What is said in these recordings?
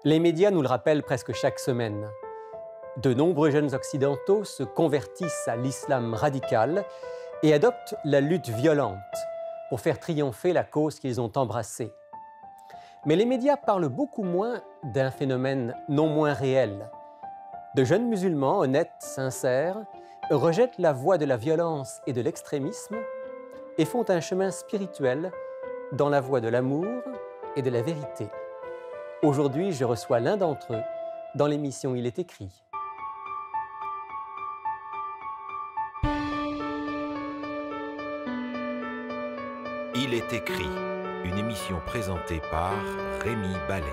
Les médias nous le rappellent presque chaque semaine. De nombreux jeunes occidentaux se convertissent à l'islam radical et adoptent la lutte violente pour faire triompher la cause qu'ils ont embrassée. Mais les médias parlent beaucoup moins d'un phénomène non moins réel. De jeunes musulmans honnêtes, sincères, rejettent la voie de la violence et de l'extrémisme et font un chemin spirituel dans la voie de l'amour et de la vérité. Aujourd'hui, je reçois l'un d'entre eux dans l'émission Il est écrit. Il est écrit, une émission présentée par Rémi Ballet.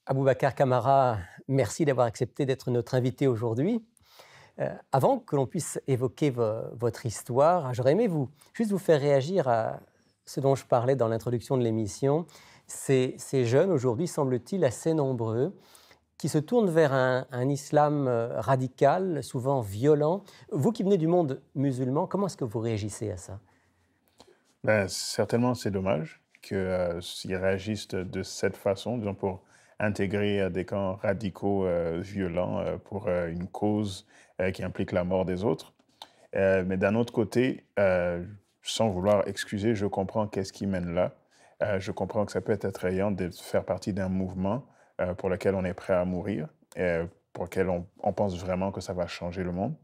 Aboubacar Camara, merci d'avoir accepté d'être notre invité aujourd'hui. Avant que l'on puisse évoquer votre histoire, j'aurais aimé juste vous faire réagir à ce dont je parlais dans l'introduction de l'émission. Ces jeunes, aujourd'hui, semble-t-il assez nombreux, qui se tournent vers un islam radical, souvent violent. Vous qui venez du monde musulman, comment est-ce que vous réagissez à ça? Certainement, c'est dommage qu'ils réagissent de cette façon, disons, pour intégrer des camps radicaux violents pour une cause qui implique la mort des autres. Mais d'un autre côté, sans vouloir excuser, je comprends qu'est-ce qui mène là. Je comprends que ça peut être attrayant de faire partie d'un mouvement pour lequel on est prêt à mourir, pour lequel on pense vraiment que ça va changer le monde.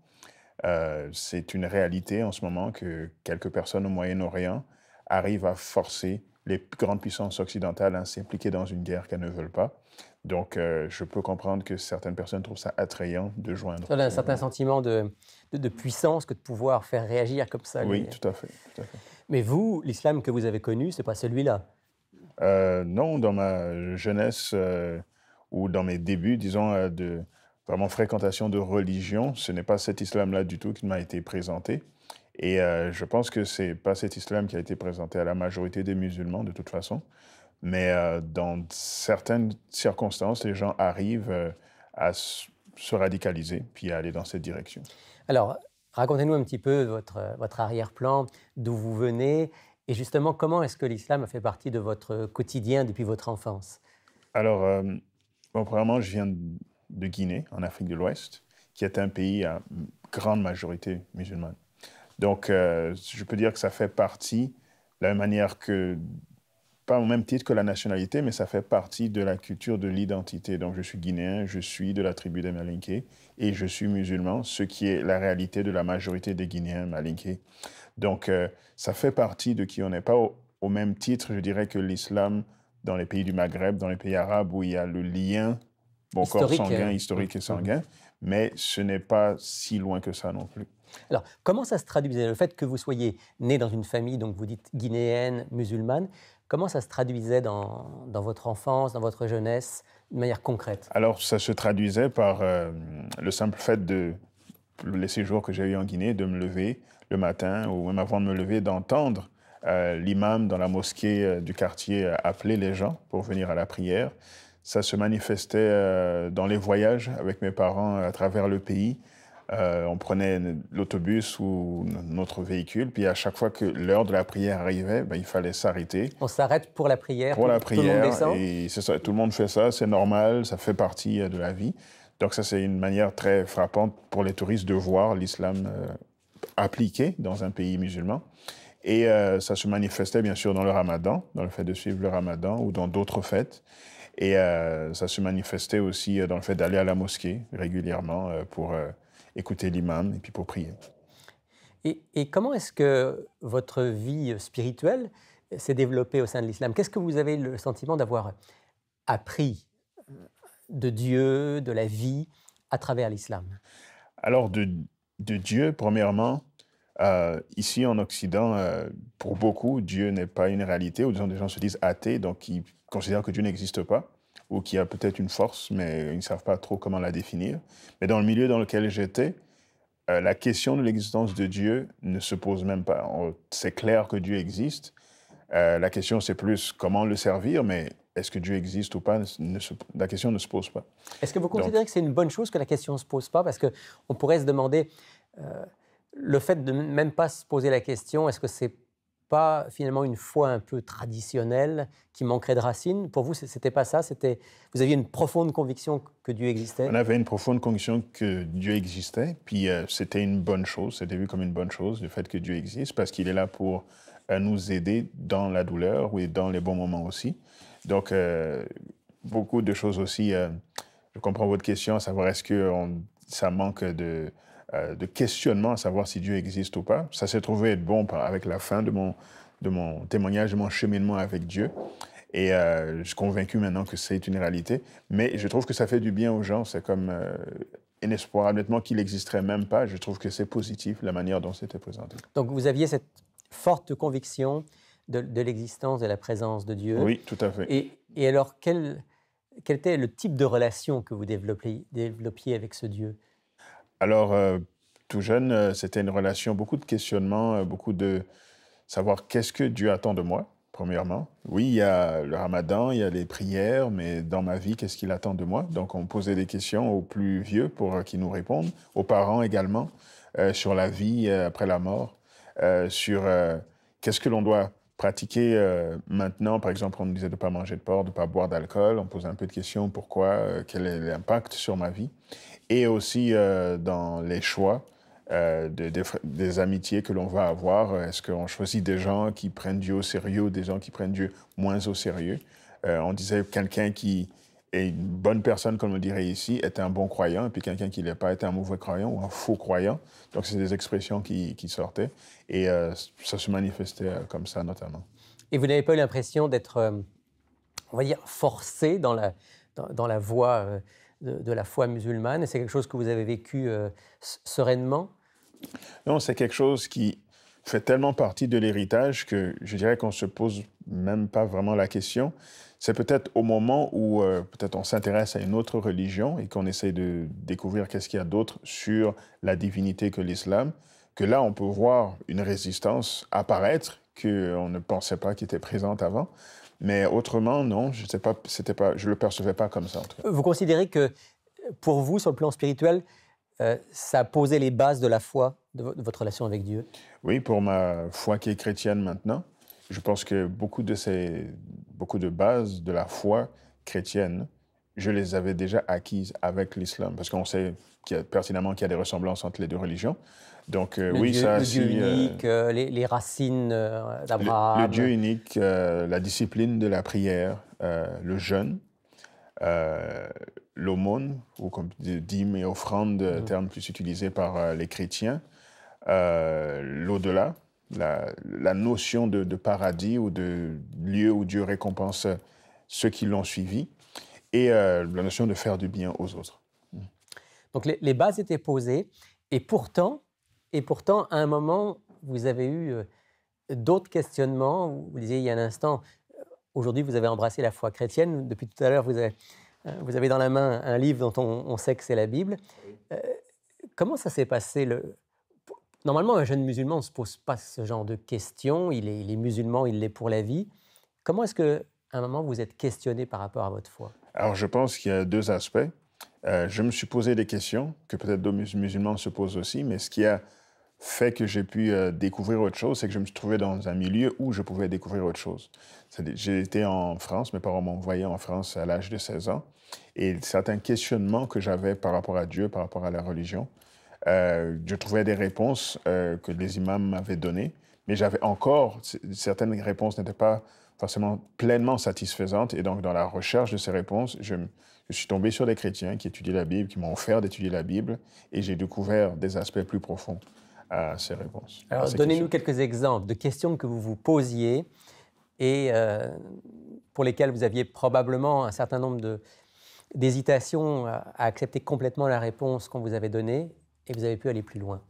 C'est une réalité en ce moment que quelques personnes au Moyen-Orient arrivent à forcer les grandes puissances occidentales à s'impliquer dans une guerre qu'elles ne veulent pas. Donc, je peux comprendre que certaines personnes trouvent ça attrayant de joindre. Il y a un certain sentiment de puissance que de pouvoir faire réagir comme ça. Oui, tout à fait, tout à fait. Mais vous, l'islam que vous avez connu, ce n'est pas celui-là? Non, dans ma jeunesse ou dans mes débuts, disons, de vraiment fréquentation de religion, ce n'est pas cet islam-là du tout qui m'a été présenté. Et je pense que ce n'est pas cet islam qui a été présenté à la majorité des musulmans, de toute façon. Mais dans certaines circonstances, les gens arrivent à se radicaliser puis à aller dans cette direction. Alors, racontez-nous un petit peu votre arrière-plan, d'où vous venez, et justement, comment est-ce que l'islam a fait partie de votre quotidien depuis votre enfance? Alors, premièrement, je viens de Guinée, en Afrique de l'Ouest, qui est un pays à grande majorité musulmane. Donc, je peux dire que ça fait partie, de la même manière que, pas au même titre que la nationalité, mais ça fait partie de la culture de l'identité. Donc, je suis guinéen, je suis de la tribu des Malinké et je suis musulman, ce qui est la réalité de la majorité des Guinéens Malinké. Donc, ça fait partie de qui on n'est, pas au même titre, je dirais, que l'islam dans les pays du Maghreb, dans les pays arabes, où il y a le lien, corps sanguin, historique et sanguin, mais ce n'est pas si loin que ça non plus. Alors, comment ça se traduisait, le fait que vous soyez né dans une famille, donc vous dites guinéenne, musulmane, comment ça se traduisait dans votre enfance, dans votre jeunesse, de manière concrète? Alors, ça se traduisait par le simple fait les séjours que j'ai eu en Guinée, de me lever le matin, ou même avant de me lever, d'entendre l'imam dans la mosquée du quartier appeler les gens pour venir à la prière. Ça se manifestait dans les voyages avec mes parents à travers le pays. On prenait l'autobus ou notre véhicule, puis à chaque fois que l'heure de la prière arrivait, il fallait s'arrêter. On s'arrête pour la prière? Pour la prière, tout le monde descend? et c'est ça, tout le monde fait ça, c'est normal, ça fait partie de la vie. Donc ça, c'est une manière très frappante pour les touristes de voir l'islam appliqué dans un pays musulman. Et ça se manifestait bien sûr dans le ramadan, dans le fait de suivre le ramadan ou dans d'autres fêtes. Et ça se manifestait aussi dans le fait d'aller à la mosquée régulièrement pour écouter l'imam et puis pour prier. Et comment est-ce que votre vie spirituelle s'est développée au sein de l'islam? Qu'est-ce que vous avez le sentiment d'avoir appris de Dieu, de la vie, à travers l'islam? Alors, de Dieu, premièrement, ici en Occident, pour beaucoup, Dieu n'est pas une réalité, ou disons, des gens se disent athées, donc ils considèrent que Dieu n'existe pas, ou qu'il y a peut-être une force, mais ils ne savent pas trop comment la définir. Mais dans le milieu dans lequel j'étais, la question de l'existence de Dieu ne se pose même pas. C'est clair que Dieu existe. La question, c'est plus comment le servir, mais est-ce que Dieu existe ou pas, la question ne se pose pas. Est-ce que vous considérez que c'est une bonne chose que la question ne se pose pas? Parce qu'on pourrait se demander, le fait de même pas se poser la question, est-ce que c'est pas finalement une foi un peu traditionnelle qui manquerait de racines? Pour vous, c'était pas ça? Vous aviez une profonde conviction que Dieu existait? On avait une profonde conviction que Dieu existait, puis c'était une bonne chose, c'était vu comme une bonne chose, le fait que Dieu existe, parce qu'il est là pour nous aider dans la douleur et dans les bons moments aussi. Donc, beaucoup de choses aussi. Je comprends votre question, à savoir est-ce que ça manque de questionnement, à savoir si Dieu existe ou pas. Ça s'est trouvé être bon avec la fin de mon témoignage, de mon cheminement avec Dieu. Et je suis convaincu maintenant que c'est une réalité. Mais je trouve que ça fait du bien aux gens. C'est comme inespérablement qu'il n'existerait même pas. Je trouve que c'est positif la manière dont c'était présenté. Donc, vous aviez cette forte conviction de l'existence, de la présence de Dieu. Oui, tout à fait. Et alors, quel était le type de relation que vous développiez avec ce Dieu? Alors, tout jeune, c'était une relation, beaucoup de questionnements, beaucoup de savoir qu'est-ce que Dieu attend de moi, premièrement. Oui, il y a le ramadan, il y a les prières, mais dans ma vie, qu'est-ce qu'il attend de moi? Donc, on posait des questions aux plus vieux pour qu'ils nous répondent, aux parents également, sur la vie après la mort, sur qu'est-ce que l'on doit pratiquer maintenant. Par exemple, on nous disait de ne pas manger de porc, de ne pas boire d'alcool. On posait un peu de questions, pourquoi, quel est l'impact sur ma vie. Et aussi dans les choix des amitiés que l'on va avoir. Est-ce qu'on choisit des gens qui prennent Dieu au sérieux ou des gens qui prennent Dieu moins au sérieux? On disait quelqu'un qui est une bonne personne, comme on dirait ici, est un bon croyant, et puis quelqu'un qui ne l'est pas est un mauvais croyant ou un faux croyant. Donc, c'est des expressions qui sortaient, et ça se manifestait comme ça, notamment. Et vous n'avez pas eu l'impression d'être, on va dire, forcé dans la voie de la foi musulmane? C'est quelque chose que vous avez vécu sereinement? Non, c'est quelque chose qui fait tellement partie de l'héritage que je dirais qu'on ne se pose même pas vraiment la question. C'est peut-être au moment où peut-être on s'intéresse à une autre religion et qu'on essaie de découvrir qu'est-ce qu'il y a d'autre sur la divinité que l'islam, que là, on peut voir une résistance apparaître qu'on ne pensait pas qui était présente avant. Mais autrement, non, je ne le percevais pas comme ça. En tout cas. Vous considérez que, pour vous, sur le plan spirituel, ça a posé les bases de la foi, de votre relation avec Dieu? Oui, pour ma foi qui est chrétienne maintenant, je pense que beaucoup de bases de la foi chrétienne, je les avais déjà acquises avec l'islam, parce qu'on sait pertinemment qu'il y a des ressemblances entre les deux religions. Donc oui, ça... Le Dieu unique, les racines d'Abraham... Le Dieu unique, la discipline de la prière, le jeûne, l'aumône, ou comme dîme et offrande, terme plus utilisé par les chrétiens, l'au-delà, la notion de paradis ou de lieu où Dieu récompense ceux qui l'ont suivi, et la notion de faire du bien aux autres. Donc les bases étaient posées, et pourtant, à un moment, vous avez eu d'autres questionnements. Vous disiez il y a un instant, aujourd'hui vous avez embrassé la foi chrétienne. Depuis tout à l'heure, vous avez dans la main un livre dont on sait que c'est la Bible. Comment ça s'est passé? Normalement, un jeune musulman ne se pose pas ce genre de questions. Il est musulman, il l'est pour la vie. Comment est-ce qu'à un moment, vous êtes questionné par rapport à votre foi? Alors, je pense qu'il y a deux aspects. Je me suis posé des questions que peut-être d'autres musulmans se posent aussi, mais ce qui a fait que j'ai pu découvrir autre chose, c'est que je me suis trouvé dans un milieu où je pouvais découvrir autre chose. J'ai été en France, mes parents m'ont envoyé en France à l'âge de 16 ans, et certains questionnements que j'avais par rapport à Dieu, par rapport à la religion, je trouvais des réponses que les imams m'avaient données, mais j'avais encore, certaines réponses n'étaient pas forcément pleinement satisfaisantes, et donc dans la recherche de ces réponses, je suis tombé sur des chrétiens qui étudient la Bible, qui m'ont offert d'étudier la Bible, et j'ai découvert des aspects plus profonds à ces réponses. Alors, donnez-nous quelques exemples de questions que vous vous posiez et pour lesquelles vous aviez probablement un certain nombre d'hésitations à accepter complètement la réponse qu'on vous avait donnée, et vous avez pu aller plus loin.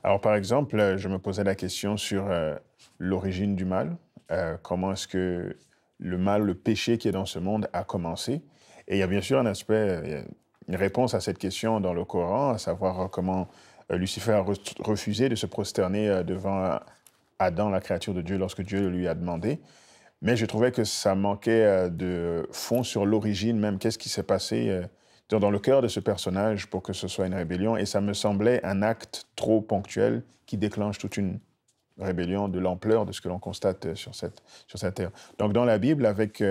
Alors, par exemple, je me posais la question sur l'origine du mal. Comment est-ce que le mal, le péché qui est dans ce monde a commencé? Et il y a bien sûr un aspect, une réponse à cette question dans le Coran, à savoir comment Lucifer a refusé de se prosterner devant Adam, la créature de Dieu, lorsque Dieu le lui a demandé. Mais je trouvais que ça manquait de fond sur l'origine même. Qu'est-ce qui s'est passé dans le cœur de ce personnage pour que ce soit une rébellion? Et ça me semblait un acte trop ponctuel qui déclenche toute une rébellion de l'ampleur de ce que l'on constate sur cette terre. Donc dans la Bible, avec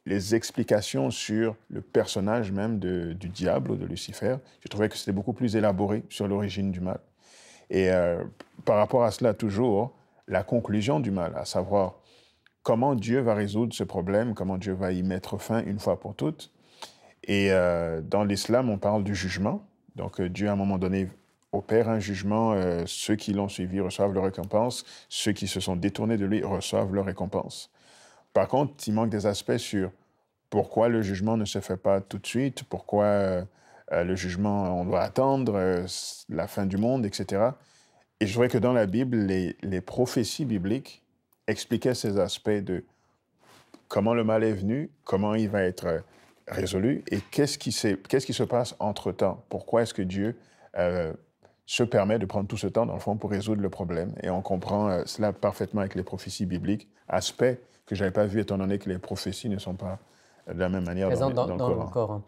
les explications sur le personnage même du diable ou de Lucifer, je trouvais que c'était beaucoup plus élaboré sur l'origine du mal. Et par rapport à cela, toujours, la conclusion du mal, à savoir comment Dieu va résoudre ce problème, comment Dieu va y mettre fin une fois pour toutes. Et dans l'islam, on parle du jugement. Donc Dieu, à un moment donné, opère un jugement. Ceux qui l'ont suivi reçoivent leur récompense. Ceux qui se sont détournés de lui reçoivent leur récompense. Par contre, il manque des aspects sur pourquoi le jugement ne se fait pas tout de suite, pourquoi le jugement, on doit attendre la fin du monde, etc. Et je trouvais que dans la Bible, les prophéties bibliques expliquaient ces aspects de comment le mal est venu, comment il va être résolu et qu'est-ce qui se passe entre-temps. Pourquoi est-ce que Dieu se permet de prendre tout ce temps, dans le fond, pour résoudre le problème. Et on comprend cela parfaitement avec les prophéties bibliques, aspect que je n'avais pas vu étant donné que les prophéties ne sont pas de la même manière présentes dans le Coran.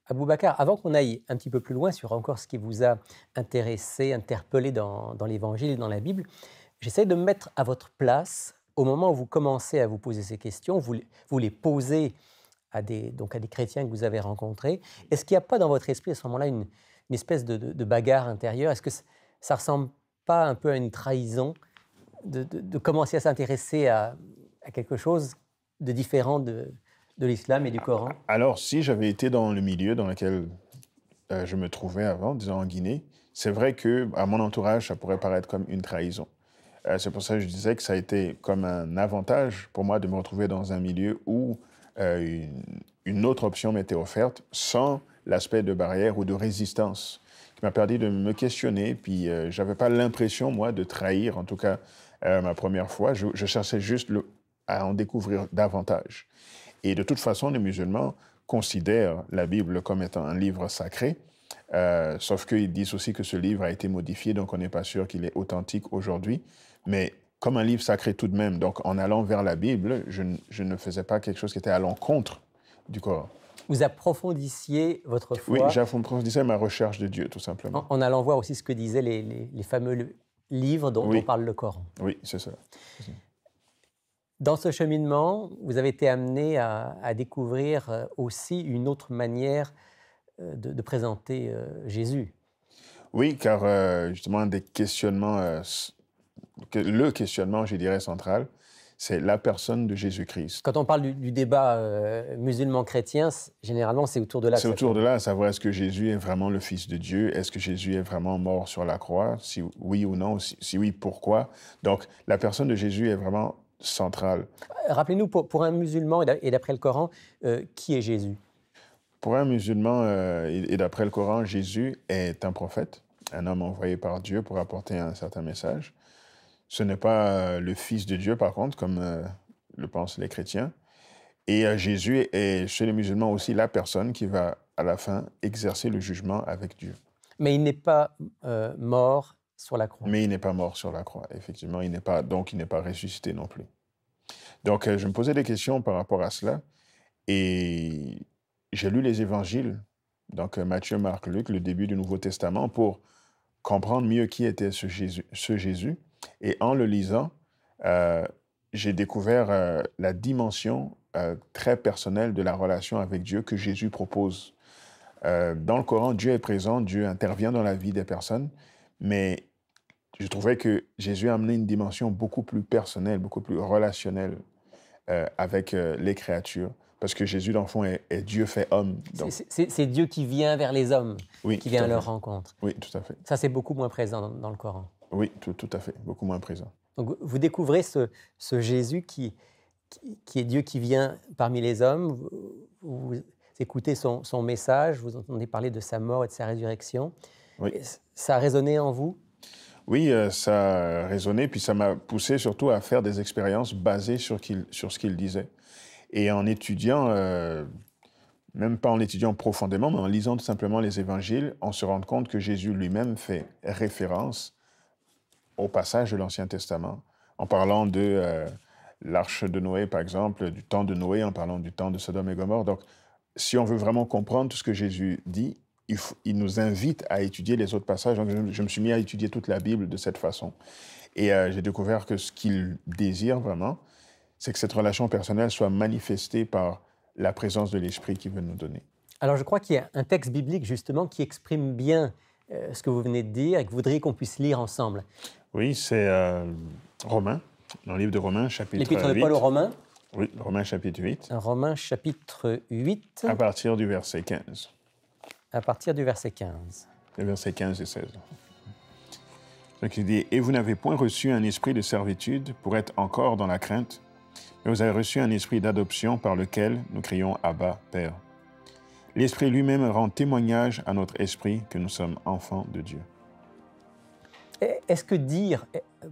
Aboubacar, avant qu'on aille un petit peu plus loin sur encore ce qui vous a intéressé, interpellé dans l'Évangile et dans la Bible, j'essaie de me mettre à votre place au moment où vous commencez à vous poser ces questions, vous les posez à des chrétiens que vous avez rencontrés. Est-ce qu'il n'y a pas dans votre esprit à ce moment-là une espèce de bagarre intérieure? Est-ce que ça ne ressemble pas un peu à une trahison de commencer à s'intéresser à quelque chose de différent de l'islam et du Coran? Alors, si j'avais été dans le milieu dans lequel je me trouvais avant, disons en Guinée, c'est vrai qu'à mon entourage, ça pourrait paraître comme une trahison. C'est pour ça que je disais que ça a été comme un avantage pour moi de me retrouver dans un milieu où une autre option m'était offerte sans l'aspect de barrière ou de résistance qui m'a permis de me questionner. Puis, je n'avais pas l'impression, moi, de trahir, en tout cas, ma première fois. Je cherchais juste à en découvrir davantage. Et de toute façon, les musulmans considèrent la Bible comme étant un livre sacré, sauf qu'ils disent aussi que ce livre a été modifié, donc on n'est pas sûr qu'il est authentique aujourd'hui, mais comme un livre sacré tout de même. Donc en allant vers la Bible, je ne faisais pas quelque chose qui était à l'encontre du Coran. Vous approfondissiez votre foi. Oui, j'approfondissais ma recherche de Dieu, tout simplement. En allant voir aussi ce que disaient les fameux livres dont parle le Coran. Oui, c'est ça. Dans ce cheminement, vous avez été amené à découvrir aussi une autre manière de présenter Jésus. Oui, car justement, des questionnements, le questionnement, je dirais, central, c'est la personne de Jésus-Christ. Quand on parle du débat musulman-chrétien, généralement, c'est autour de là. C'est autour de là, à savoir est-ce que Jésus est vraiment le Fils de Dieu? Est-ce que Jésus est vraiment mort sur la croix? Si oui ou non, si oui, pourquoi? Donc, la personne de Jésus est vraiment centrale. Rappelez-nous, pour un musulman et d'après le Coran, qui est Jésus? Pour un musulman et d'après le Coran, Jésus est un prophète, un homme envoyé par Dieu pour apporter un certain message. Ce n'est pas le Fils de Dieu, par contre, comme le pensent les chrétiens. Et Jésus est, chez les musulmans aussi, la personne qui va, à la fin, exercer le jugement avec Dieu. Mais il n'est pas mort sur la croix. Mais il n'est pas mort sur la croix, effectivement. Donc, il n'est pas ressuscité non plus. Donc, je me posais des questions par rapport à cela. Et j'ai lu les évangiles, donc Matthieu, Marc, Luc, le début du Nouveau Testament, pour comprendre mieux qui était ce Jésus. Et en le lisant, j'ai découvert la dimension très personnelle de la relation avec Dieu que Jésus propose. Dans le Coran, Dieu est présent, Dieu intervient dans la vie des personnes, mais je trouvais que Jésus a amené une dimension beaucoup plus personnelle, beaucoup plus relationnelle avec les créatures. Parce que Jésus, dans le fond, est Dieu fait homme. C'est Dieu qui vient vers les hommes, oui, qui vient à leur rencontre. Oui, tout à fait. Ça, c'est beaucoup moins présent dans le Coran. Oui, tout à fait, beaucoup moins présent. Donc, vous découvrez ce Jésus qui est Dieu qui vient parmi les hommes. Vous écoutez son message, vous entendez parler de sa mort et de sa résurrection. Oui. Ça a résonné en vous? Oui, ça a résonné, puis ça m'a poussé surtout à faire des expériences basées sur ce qu'il disait. Et en étudiant même pas en l'étudiant profondément, mais en lisant tout simplement les évangiles, on se rend compte que Jésus lui-même fait référence au passage de l'Ancien Testament, en parlant de l'arche de Noé, par exemple, du temps de Noé, en parlant du temps de Sodome et Gomorrhe. Donc, si on veut vraiment comprendre tout ce que Jésus dit, il nous invite à étudier les autres passages. Donc, je me suis mis à étudier toute la Bible de cette façon. Et j'ai découvert que ce qu'il désire vraiment, c'est que cette relation personnelle soit manifestée par la présence de l'Esprit qu'il veut nous donner. Alors je crois qu'il y a un texte biblique justement qui exprime bien ce que vous venez de dire et que vous voudriez qu'on puisse lire ensemble. Oui, c'est Romains, dans le livre de Romains, chapitre 8. L'Épître de Paul aux Romains. Oui, Romains, chapitre 8. Romains, chapitre 8. À partir du verset 15. À partir du verset 15. Les versets 15 et 16. Donc il dit « Et vous n'avez point reçu un esprit de servitude pour être encore dans la crainte, mais vous avez reçu un esprit d'adoption par lequel nous crions « Abba, Père ». L'Esprit lui-même rend témoignage à notre esprit que nous sommes enfants de Dieu. » Est-ce que dire,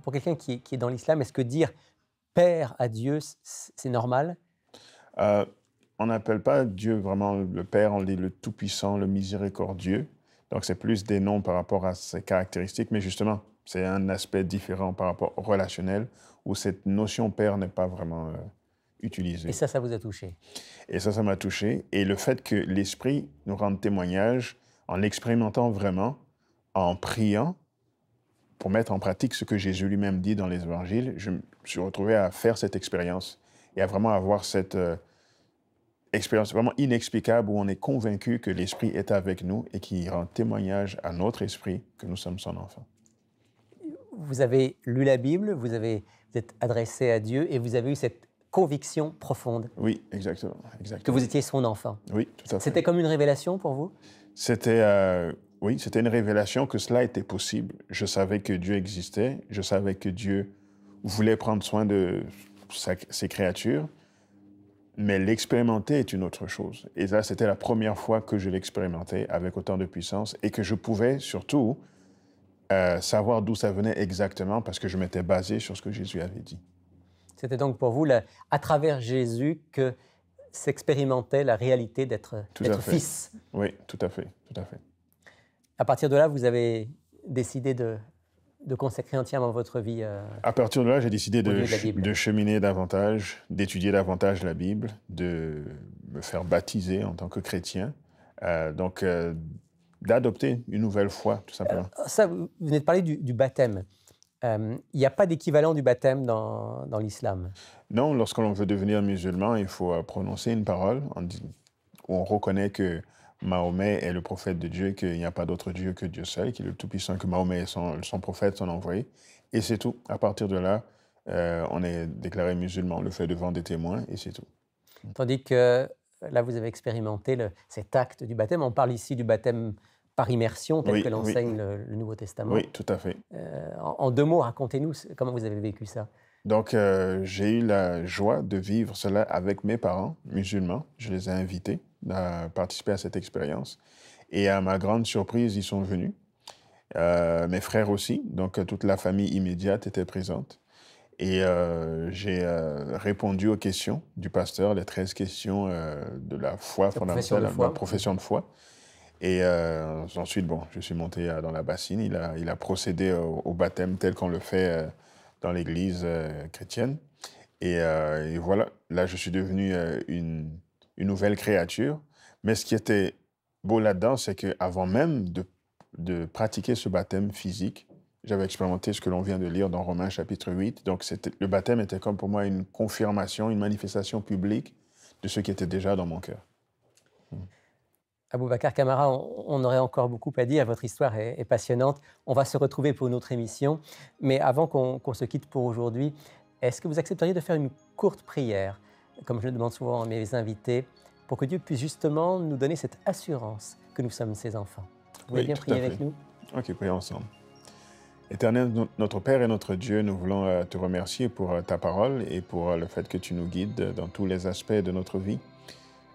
pour quelqu'un qui est dans l'islam, est-ce que dire « Père » à Dieu, c'est normal? On n'appelle pas Dieu vraiment le Père, on dit le Tout-Puissant, le Miséricordieux. Donc c'est plus des noms par rapport à ses caractéristiques, mais justement, c'est un aspect différent par rapport au relationnel, où cette notion Père n'est pas vraiment utilisée. Et ça vous a touché? Et ça m'a touché. Et le fait que l'Esprit nous rende témoignage en l'expérimentant vraiment, en priant, pour mettre en pratique ce que Jésus lui-même dit dans les évangiles, je me suis retrouvé à faire cette expérience et à vraiment avoir cette expérience vraiment inexplicable où on est convaincu que l'Esprit est avec nous et qui rend témoignage à notre esprit que nous sommes son enfant. Vous avez lu la Bible, vous êtes adressé à Dieu et vous avez eu cette conviction profonde. Oui, exactement. Que vous étiez son enfant. Oui, tout à fait. C'était comme une révélation pour vous? Oui, c'était une révélation que cela était possible. Je savais que Dieu existait, je savais que Dieu voulait prendre soin de ses créatures, mais l'expérimenter est une autre chose. Et là, c'était la première fois que je l'expérimentais avec autant de puissance et que je pouvais surtout savoir d'où ça venait exactement parce que je m'étais basé sur ce que Jésus avait dit. C'était donc pour vous, à travers Jésus, que s'expérimentait la réalité d'être fils. Oui, tout à fait, tout à fait. À partir de là, vous avez décidé de consacrer entièrement votre vie à partir de là, j'ai décidé de cheminer davantage, d'étudier davantage la Bible, de me faire baptiser en tant que chrétien, d'adopter une nouvelle foi, tout simplement. Ça, vous venez de parler du baptême. Il n'y a pas d'équivalent du baptême dans l'islam. Non, lorsque l'on veut devenir musulman, il faut prononcer une parole où on reconnaît que Mahomet est le prophète de Dieu, qu'il n'y a pas d'autre Dieu que Dieu seul, qu'il est le Tout-Puissant, que Mahomet est son prophète, son envoyé. Et c'est tout. À partir de là, on est déclaré musulman. On le fait devant des témoins et c'est tout. Tandis que là, vous avez expérimenté cet acte du baptême. On parle ici du baptême par immersion, tel que l'enseigne le Nouveau Testament. Oui, tout à fait. En 2 mots, racontez-nous comment vous avez vécu ça. Donc, j'ai eu la joie de vivre cela avec mes parents musulmans. Je les ai invités à participer à cette expérience. Et à ma grande surprise, ils sont venus. Mes frères aussi. Donc, toute la famille immédiate était présente. Et j'ai répondu aux questions du pasteur, les 13 questions de la foi fondamentale, de la profession de foi. Et ensuite, je suis monté dans la bassine. Il a procédé au baptême tel qu'on le fait dans l'église chrétienne. Et voilà, là, je suis devenu une nouvelle créature. Mais ce qui était beau là-dedans, c'est qu'avant même de pratiquer ce baptême physique, j'avais expérimenté ce que l'on vient de lire dans Romains chapitre 8. Donc, le baptême était comme pour moi une confirmation, une manifestation publique de ce qui était déjà dans mon cœur. Aboubacar Camara, on aurait encore beaucoup à dire. Votre histoire est passionnante. On va se retrouver pour une autre émission. Mais avant qu'on se quitte pour aujourd'hui, est-ce que vous accepteriez de faire une courte prière, comme je le demande souvent à mes invités, pour que Dieu puisse justement nous donner cette assurance que nous sommes ses enfants? Vous voulez bien prier avec nous? Ok, prions ensemble. Éternel, notre Père et notre Dieu, nous voulons te remercier pour ta parole et pour le fait que tu nous guides dans tous les aspects de notre vie.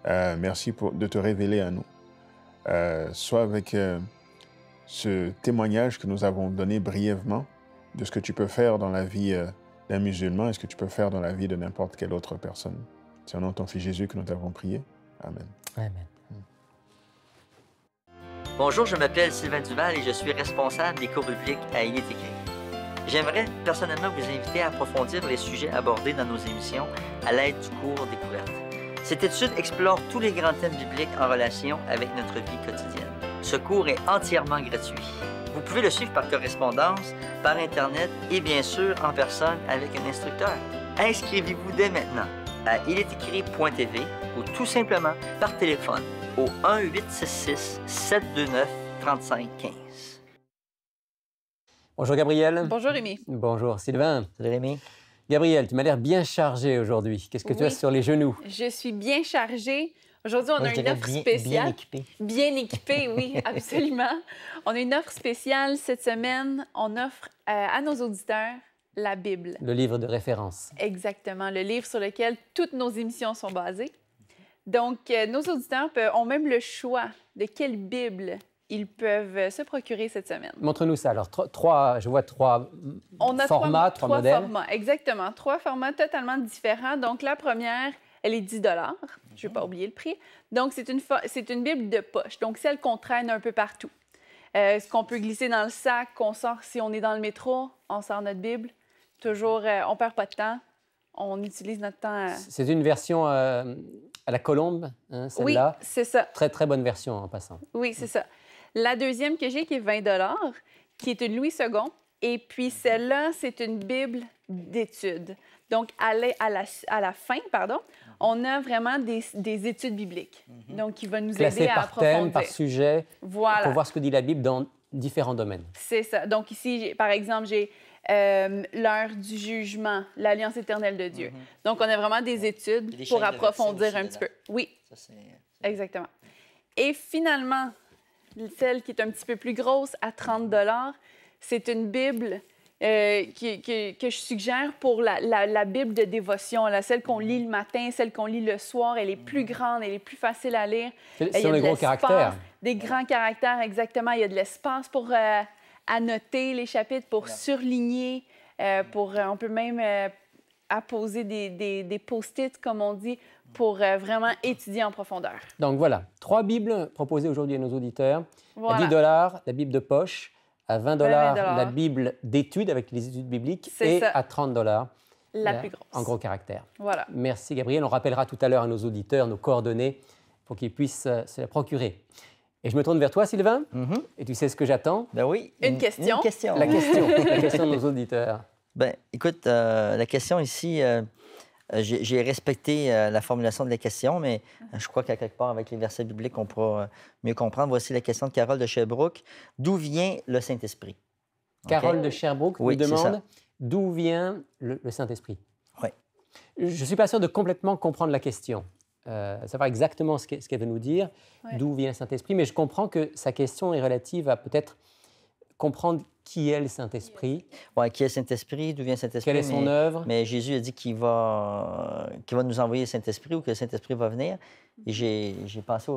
Merci de te révéler à nous. Soit avec ce témoignage que nous avons donné brièvement de ce que tu peux faire dans la vie d'un musulman et ce que tu peux faire dans la vie de n'importe quelle autre personne. C'est au nom de ton Fils Jésus que nous t'avons prié. Amen. Amen. Bonjour, je m'appelle Sylvain Duval et je suis responsable des cours bibliques à Il est écrit. J'aimerais personnellement vous inviter à approfondir les sujets abordés dans nos émissions à l'aide du cours Découverte. Cette étude explore tous les grands thèmes bibliques en relation avec notre vie quotidienne. Ce cours est entièrement gratuit. Vous pouvez le suivre par correspondance, par Internet et bien sûr en personne avec un instructeur. Inscrivez-vous dès maintenant à ilestécrit.tv ou tout simplement par téléphone au 1-866-729-3515. Bonjour Gabriel. Bonjour Rémi. Bonjour Sylvain. Salut Rémi. Gabriel, tu m'as l'air bien chargé aujourd'hui. Qu'est-ce que tu as Oui. sur les genoux? Je suis bien chargée. Aujourd'hui, on Moi, a je une dirais offre bien spéciale. équipé. Bien équipée, oui, absolument. On a une offre spéciale cette semaine. On offre à nos auditeurs la Bible. Le livre de référence. Exactement, le livre sur lequel toutes nos émissions sont basées. Donc, nos auditeurs ont même le choix de quelle Bible ils peuvent se procurer cette semaine. Montre-nous ça. Alors, je vois trois On a formats, trois modèles. formats, exactement. 3 formats totalement différents. Donc, la première, elle est 10 $. Je ne vais pas oublier le prix. Donc, c'est une Bible de poche, donc celle qu'on traîne un peu partout. Ce qu'on peut glisser dans le sac, qu'on sort si on est dans le métro, on sort notre Bible. Toujours, on ne perd pas de temps. On utilise notre temps. C'est une version à la colombe, hein, Oui, celle-là. c'est ça. Très, très bonne version en passant. Oui, c'est ça. La deuxième que j'ai, qui est 20 $, qui est une Louis II. Et puis celle-là, c'est une Bible d'études. Donc, à la fin, on a vraiment des études bibliques. Donc, qui va nous Classé aider à par approfondir. thème, par sujet, Voilà, pour voir ce que dit la Bible dans différents domaines. c'est ça. Donc, ici, par exemple, j'ai l'heure du jugement, l'alliance éternelle de Dieu. Donc, on a vraiment des études des pour chaînes de approfondir versets un aussi petit peu. Oui, Ça, c'est... exactement. Et finalement, celle qui est un petit peu plus grosse, à 30 $, c'est une Bible que je suggère pour la Bible de dévotion, celle qu'on lit le matin, celle qu'on lit le soir. Elle est plus grande, elle est plus facile à lire. Ce Il y sont a les de gros l'espace, caractères. des grands caractères, exactement. Il y a de l'espace pour annoter les chapitres, pour surligner, on peut même apposer des post-it, comme on dit, pour vraiment étudier en profondeur. Donc voilà, 3 Bibles proposées aujourd'hui à nos auditeurs. Voilà. À 10 $, la Bible de poche. À 20 $, 20 la Bible d'études avec les études bibliques. C'est Et ça. à 30 $, La plus grosse. en gros caractères. Voilà. Merci Gabriel. On rappellera tout à l'heure à nos auditeurs nos coordonnées pour qu'ils puissent se la procurer. Et je me tourne vers toi, Sylvain. Et tu sais ce que j'attends? Ben oui. Une question. Une question. La question de nos auditeurs. Ben, écoute, la question ici, j'ai respecté la formulation de la question, mais je crois qu'à quelque part, avec les versets bibliques, on pourra mieux comprendre. Voici la question de Carole de Sherbrooke. D'où vient le Saint-Esprit? Carole de Sherbrooke Oui, nous c'est ça. demande d'où vient le Saint-Esprit. Oui. Je ne suis pas sûr de complètement comprendre la question. Savoir exactement ce qu'elle veut nous dire, Ouais. d'où vient le Saint-Esprit, mais je comprends que sa question est relative à peut-être comprendre qui est le Saint-Esprit, Oui, qui est le Saint-Esprit? D'où vient le Saint-Esprit? quelle est son œuvre. Mais Jésus a dit qu'il va nous envoyer le Saint-Esprit ou que le Saint-Esprit va venir. Et j'ai pensé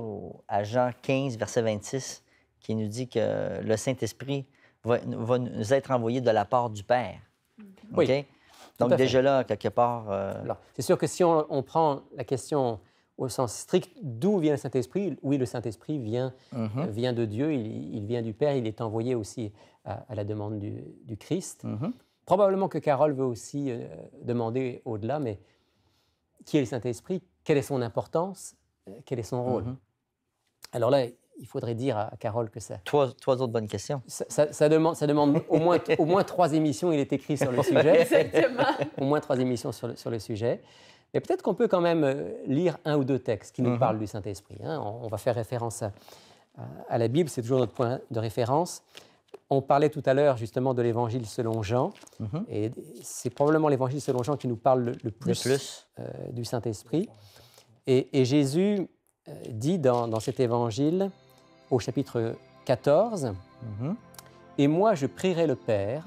à Jean 15, verset 26, qui nous dit que le Saint-Esprit va nous être envoyé de la part du Père. Oui, OK? Donc à fait. déjà là, quelque part... Alors, c'est sûr que si on prend la question au sens strict, d'où vient le Saint-Esprit? Oui, le Saint-Esprit vient de Dieu, il vient du Père, il est envoyé aussi à la demande du Christ. Probablement que Carole veut aussi demander au-delà, mais qui est le Saint-Esprit? Quelle est son importance? Quel est son rôle? Alors là, il faudrait dire à Carole que ça, Trois autres bonnes questions. ça demande au moins 3 émissions, il est écrit sur le sujet. Exactement. Au moins 3 émissions sur le sujet. Mais peut-être qu'on peut quand même lire 1 ou 2 textes qui nous parlent du Saint-Esprit. Hein. On va faire référence à la Bible, c'est toujours notre point de référence. On parlait tout à l'heure justement de l'Évangile selon Jean. Et c'est probablement l'Évangile selon Jean qui nous parle le plus. Du Saint-Esprit. Et Jésus dit dans cet Évangile, au chapitre 14, « Et moi je prierai le Père,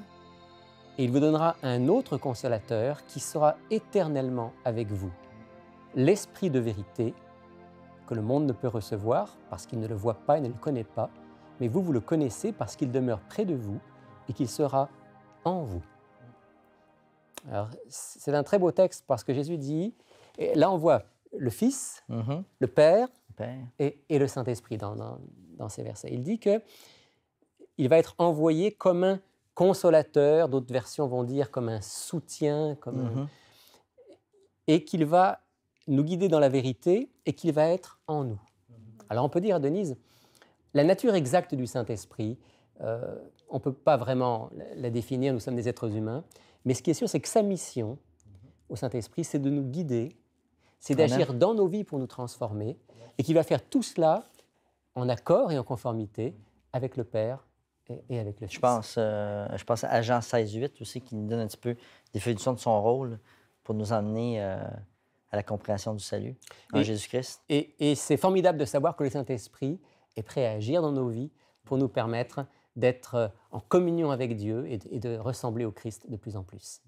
et il vous donnera un autre consolateur qui sera éternellement avec vous, l'Esprit de vérité, que le monde ne peut recevoir parce qu'il ne le voit pas et ne le connaît pas, mais vous le connaissez parce qu'il demeure près de vous et qu'il sera en vous. » Alors, c'est un très beau texte parce que Jésus dit, et là on voit le Fils, le Père, Père. et le Saint-Esprit dans ces versets. Il dit qu'il va être envoyé comme un consolateur, d'autres versions vont dire comme un soutien, et qu'il va nous guider dans la vérité et qu'il va être en nous. Alors on peut dire à Denise, la nature exacte du Saint-Esprit, on ne peut pas vraiment la définir, nous sommes des êtres humains, mais ce qui est sûr, c'est que sa mission au Saint-Esprit, c'est de nous guider, c'est d'agir dans nos vies pour nous transformer, et qu'il va faire tout cela en accord et en conformité avec le Père et avec le Fils. Je pense à Jean 16,8 aussi, qui nous donne un petit peu définition de son rôle pour nous emmener à la compréhension du salut en Jésus-Christ. Et c'est formidable de savoir que le Saint-Esprit est prêt à agir dans nos vies pour nous permettre d'être en communion avec Dieu et de ressembler au Christ de plus en plus.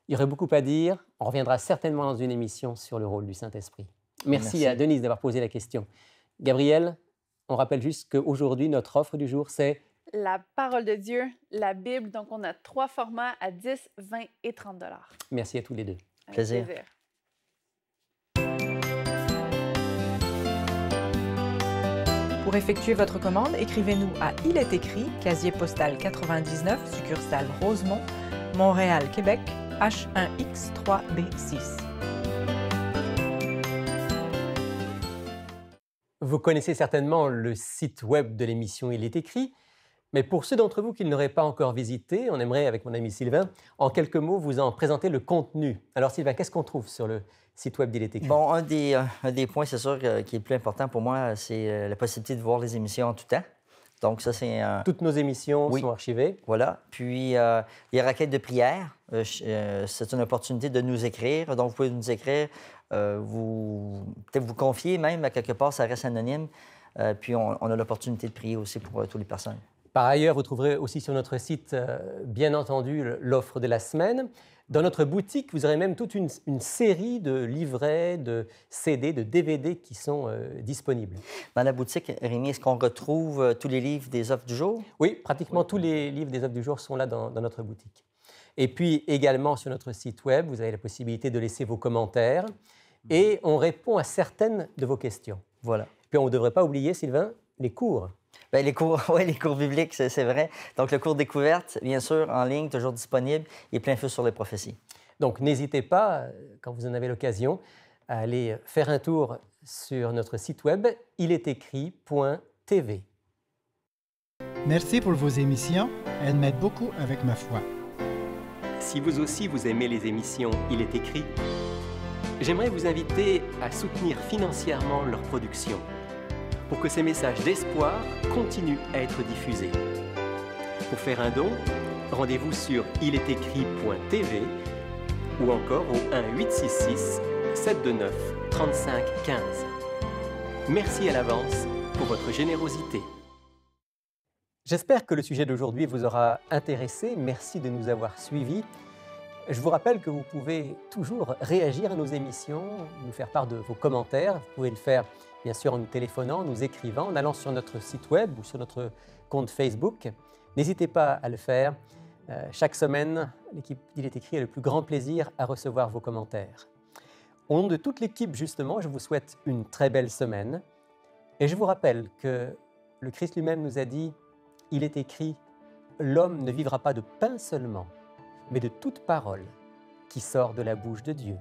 Il y aurait beaucoup à dire. On reviendra certainement dans une émission sur le rôle du Saint-Esprit. Merci à Denise d'avoir posé la question. Gabriel, on rappelle juste qu'aujourd'hui, notre offre du jour, c'est la parole de Dieu, la Bible. Donc, on a 3 formats à 10, 20 et 30 $. Merci à tous les deux. Avec Plaisir. Pour effectuer votre commande, écrivez-nous à Il est écrit, casier postal 99, succursale Rosemont, Montréal, Québec, H1X3B6. Vous connaissez certainement le site web de l'émission Il est écrit, mais pour ceux d'entre vous qui ne l'auraient pas encore visité, on aimerait, avec mon ami Sylvain, en quelques mots, vous en présenter le contenu. Alors Sylvain, qu'est-ce qu'on trouve sur le site web d'Il est écrit? Bon, un des points, c'est sûr, qui est le plus important pour moi, c'est la possibilité de voir les émissions en tout temps. Donc ça, c'est... Toutes nos émissions sont archivées. Voilà. Puis, les requêtes de prière, c'est une opportunité de nous écrire. Donc, vous pouvez nous écrire, peut-être vous confier même, à quelque part, ça reste anonyme. Puis, on a l'opportunité de prier aussi pour toutes les personnes. Par ailleurs, vous trouverez aussi sur notre site, bien entendu, l'offre de la semaine. Dans notre boutique, vous aurez même toute une série de livrets, de CD, de DVD qui sont disponibles. Dans la boutique, Rémi, est-ce qu'on retrouve tous les livres des offres du jour? Oui, pratiquement tous les livres des offres du jour sont là dans notre boutique. Et puis également sur notre site web, vous avez la possibilité de laisser vos commentaires et on répond à certaines de vos questions. Voilà. Puis on ne devrait pas oublier, Sylvain, les cours. Bien, les cours bibliques, c'est vrai. Donc, le cours découverte, bien sûr, en ligne, toujours disponible, et plein feu sur les prophéties. Donc, n'hésitez pas, quand vous en avez l'occasion, à aller faire un tour sur notre site web iletécrit.tv. Merci pour vos émissions. Elles m'aident beaucoup avec ma foi. Si vous aussi vous aimez les émissions Il est écrit, j'aimerais vous inviter à soutenir financièrement leur production, pour que ces messages d'espoir continuent à être diffusés. Pour faire un don, rendez-vous sur iletécrit.tv ou encore au 1-866-729-3515. Merci à l'avance pour votre générosité. J'espère que le sujet d'aujourd'hui vous aura intéressé. Merci de nous avoir suivis. Je vous rappelle que vous pouvez toujours réagir à nos émissions, nous faire part de vos commentaires. Vous pouvez le faire bien sûr en nous téléphonant, en nous écrivant, en allant sur notre site web ou sur notre compte Facebook. N'hésitez pas à le faire. Chaque semaine, l'équipe d'Il est écrit a le plus grand plaisir à recevoir vos commentaires. Au nom de toute l'équipe, justement, je vous souhaite une très belle semaine. Et je vous rappelle que le Christ lui-même nous a dit, il est écrit, l'homme ne vivra pas de pain seulement, mais de toute parole qui sort de la bouche de Dieu.